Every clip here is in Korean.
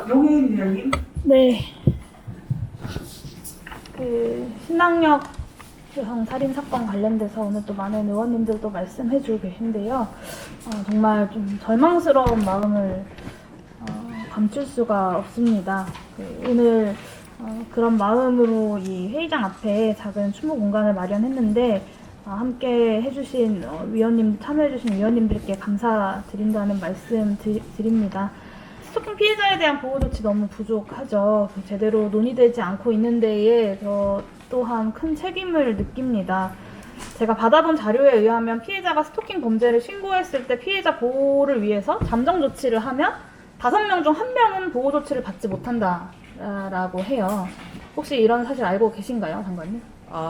용혜인 위원님. 네. 신당역 여성 살인 사건 관련돼서 오늘 또 많은 의원님들도 말씀해주고 계신데요. 정말 좀 절망스러운 마음을 감출 수가 없습니다. 오늘 그런 마음으로 이 회의장 앞에 작은 추모 공간을 마련했는데 함께 해주신 위원님, 참여해주신 위원님들께 감사드린다는 말씀 드립니다. 스토킹 피해자에 대한 보호 조치 너무 부족하죠. 제대로 논의되지 않고 있는 데에 저 또한 큰 책임을 느낍니다. 제가 받아본 자료에 의하면 피해자가 스토킹 범죄를 신고했을 때 피해자 보호를 위해서 잠정 조치를 하면 5명 중 1명은 보호 조치를 받지 못한다라고 해요. 혹시 이런 사실 알고 계신가요, 장관님?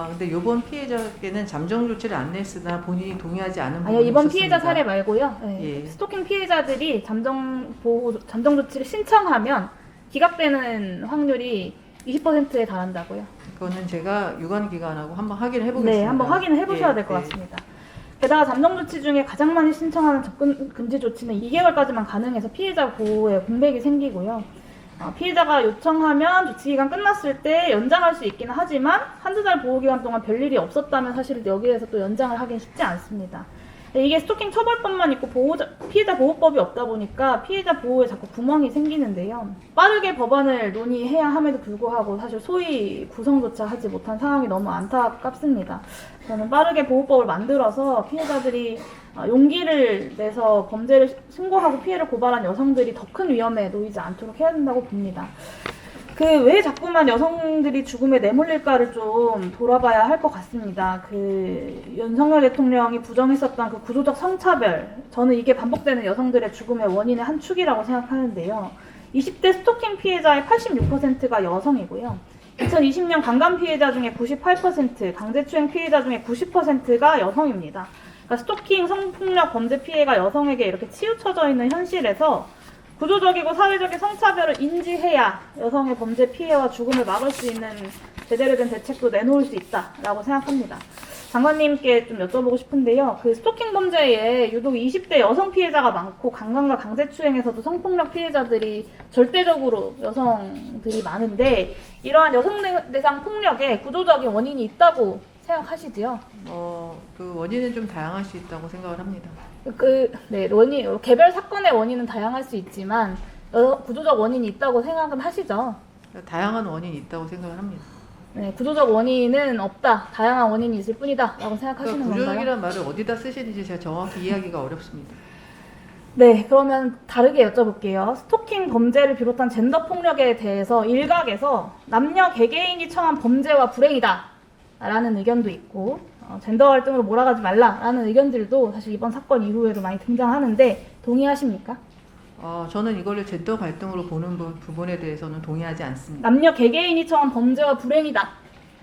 근데 이번 피해자에게는 잠정 조치를 안 냈으나 본인이 동의하지 않은 부분이 아니요, 이번 있었습니다. 피해자 사례 말고요. 네. 예. 스토킹 피해자들이 잠정 조치를 신청하면 기각되는 확률이 20%에 달한다고요. 그거는 제가 유관기관하고 한번 확인을 해보겠습니다. 네, 한번 확인을 해보셔야 될 것 같습니다. 게다가 잠정 조치 중에 가장 많이 신청하는 접근 금지 조치는 2개월까지만 가능해서 피해자 보호에 공백이 생기고요. 피해자가 요청하면 조치기간 끝났을 때 연장할 수 있기는 하지만 한두 달 보호기간 동안 별일이 없었다면 사실 여기에서 또 연장을 하긴 쉽지 않습니다. 이게 스토킹 처벌법만 있고 피해자 보호법이 없다 보니까 피해자 보호에 자꾸 구멍이 생기는데요. 빠르게 법안을 논의해야 함에도 불구하고 사실 소위 구성조차 하지 못한 상황이 너무 안타깝습니다. 저는 빠르게 보호법을 만들어서 피해자들이 용기를 내서 범죄를 신고하고 피해를 고발한 여성들이 더 큰 위험에 놓이지 않도록 해야 된다고 봅니다. 왜 자꾸만 여성들이 죽음에 내몰릴까를 좀 돌아봐야 할 것 같습니다. 윤석열 대통령이 부정했었던 그 구조적 성차별, 저는 이게 반복되는 여성들의 죽음의 원인의 한 축이라고 생각하는데요. 20대 스토킹 피해자의 86%가 여성이고요. 2020년 강간 피해자 중에 98%, 강제추행 피해자 중에 90%가 여성입니다. 그러니까 스토킹, 성폭력, 범죄 피해가 여성에게 이렇게 치우쳐져 있는 현실에서 구조적이고 사회적인 성차별을 인지해야 여성의 범죄 피해와 죽음을 막을 수 있는 제대로 된 대책도 내놓을 수 있다라고 생각합니다. 장관님께 좀 여쭤보고 싶은데요. 스토킹 범죄에 유독 20대 여성 피해자가 많고 강간과 강제추행에서도 성폭력 피해자들이 절대적으로 여성들이 많은데 이러한 여성 대상 폭력에 구조적인 원인이 있다고 생각하시지요? 그 원인은 좀 다양할 수 있다고 생각을 합니다. 개별 사건의 원인은 다양할 수 있지만 구조적 원인이 있다고 생각은 하시죠? 다양한 원인이 있다고 생각을 합니다. 네, 구조적 원인은 없다. 다양한 원인이 있을 뿐이다. 라고 생각하시는 건가요? 구조적이라는 말을 어디다 쓰시는지 제가 정확히 이해하기가 어렵습니다. 네, 그러면 다르게 여쭤볼게요. 스토킹 범죄를 비롯한 젠더 폭력에 대해서 일각에서 남녀 개개인이 처한 범죄와 불행이다. 라는 의견도 있고 젠더 갈등으로 몰아가지 말라라는 의견들도 사실 이번 사건 이후에도 많이 등장하는데 동의하십니까? 저는 이걸 젠더 갈등으로 보는 부분에 대해서는 동의하지 않습니다. 남녀 개개인이 처한 범죄와 불행이다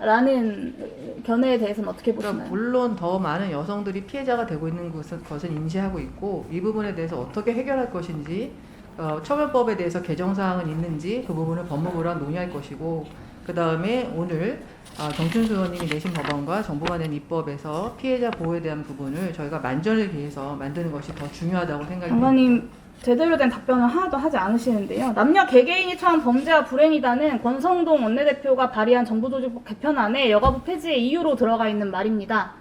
라는 견해에 대해서는 어떻게 보시나요? 물론 더 많은 여성들이 피해자가 되고 있는 것은 인지하고 있고 이 부분에 대해서 어떻게 해결할 것인지 처벌법에 대해서 개정사항은 있는지 그 부분을 법무부랑 논의할 것이고 그 다음에 오늘 정춘수 의원님이 내신 법안과 정부가 낸 입법에서 피해자 보호에 대한 부분을 저희가 만전을 기해서 만드는 것이 더 중요하다고 생각이 듭니다. 장관님 제대로 된 답변을 하나도 하지 않으시는데요. 남녀 개개인이 처한 범죄와 불행이다는 권성동 원내대표가 발의한 정부조직법 개편안에 여가부 폐지의 이유로 들어가 있는 말입니다.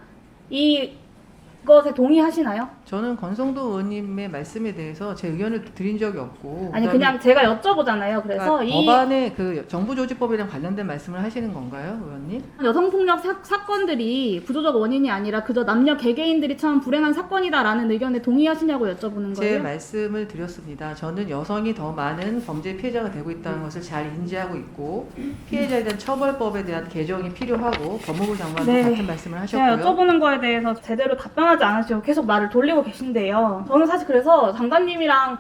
이것에 동의하시나요? 저는 권성도 의원님의 말씀에 대해서 제 의견을 드린 적이 없고 아니 그냥 제가 여쭤보잖아요. 그래서 법안의 정부조직법이랑 관련된 말씀을 하시는 건가요, 의원님? 여성폭력 사건들이 구조적 원인이 아니라 그저 남녀 개개인들이 처한 불행한 사건이다라는 의견에 동의하시냐고 여쭤보는 제 거예요. 말씀을 드렸습니다. 저는 여성이 더 많은 범죄 피해자가 되고 있다는 것을 잘 인지하고 있고 피해자에 대한 처벌법에 대한 개정이 필요하고 법무부 장관도 같은 말씀을 하셨고요. 제가 여쭤보는 거에 대해서 제대로 답변하지 않으시고 계속 말을 돌리고 계신데요. 저는 사실 그래서 장관님이랑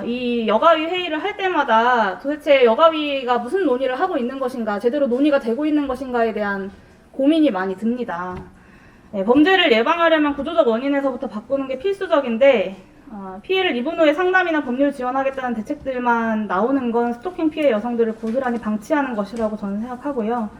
이 여가위 회의를 할 때마다 도대체 여가위가 무슨 논의를 하고 있는 것인가, 제대로 논의가 되고 있는 것인가에 대한 고민이 많이 듭니다. 범죄를 예방하려면 구조적 원인에서부터 바꾸는 게 필수적인데 피해를 입은 후에 상담이나 법률 지원하겠다는 대책들만 나오는 건 스토킹 피해 여성들을 고스란히 방치하는 것이라고 저는 생각하고요.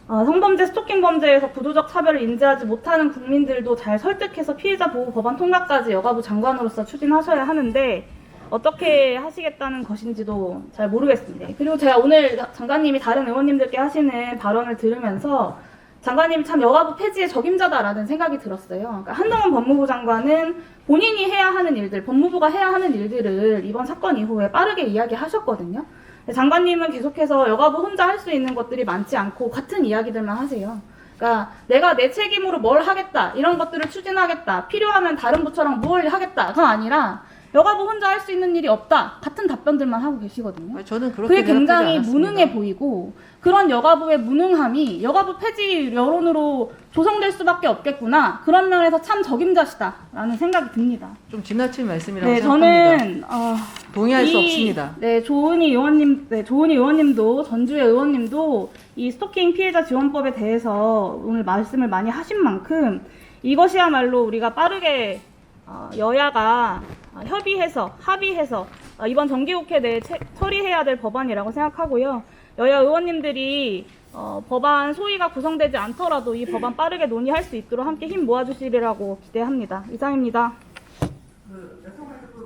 성범죄, 스토킹 범죄에서 구조적 차별을 인지하지 못하는 국민들도 잘 설득해서 피해자 보호 법안 통과까지 여가부 장관으로서 추진하셔야 하는데 어떻게 하시겠다는 것인지도 잘 모르겠습니다. 그리고 제가 오늘 장관님이 다른 의원님들께 하시는 발언을 들으면서 장관님이 참 여가부 폐지의 적임자다라는 생각이 들었어요. 그러니까 한동훈 법무부 장관은 본인이 해야 하는 일들, 법무부가 해야 하는 일들을 이번 사건 이후에 빠르게 이야기하셨거든요. 장관님은 계속해서 여가부 혼자 할 수 있는 것들이 많지 않고 같은 이야기들만 하세요. 그러니까 내가 내 책임으로 뭘 하겠다, 이런 것들을 추진하겠다, 필요하면 다른 부처랑 뭘 하겠다가 아니라 여가부 혼자 할 수 있는 일이 없다, 같은 답변들만 하고 계시거든요. 저는 그렇게 그게 굉장히 대답하지 않았습니다. 무능해 보이고 그런 여가부의 무능함이 여가부 폐지 여론으로 조성될 수밖에 없겠구나, 그런 면에서 참 적임자시다라는 생각이 듭니다. 좀 지나친 말씀이라고 네, 생각합니다. 저는 동의할 수 없습니다. 네, 조은희 의원님도 전주의 의원님도 이 스토킹 피해자 지원법에 대해서 오늘 말씀을 많이 하신 만큼 이것이야말로 우리가 빠르게 여야가 합의해서 이번 정기국회 내에 처리해야 될 법안이라고 생각하고요. 여야 의원님들이 법안 소위가 구성되지 않더라도 이 법안 빠르게 논의할 수 있도록 함께 힘 모아주시리라고 기대합니다. 이상입니다. 그 여성가족부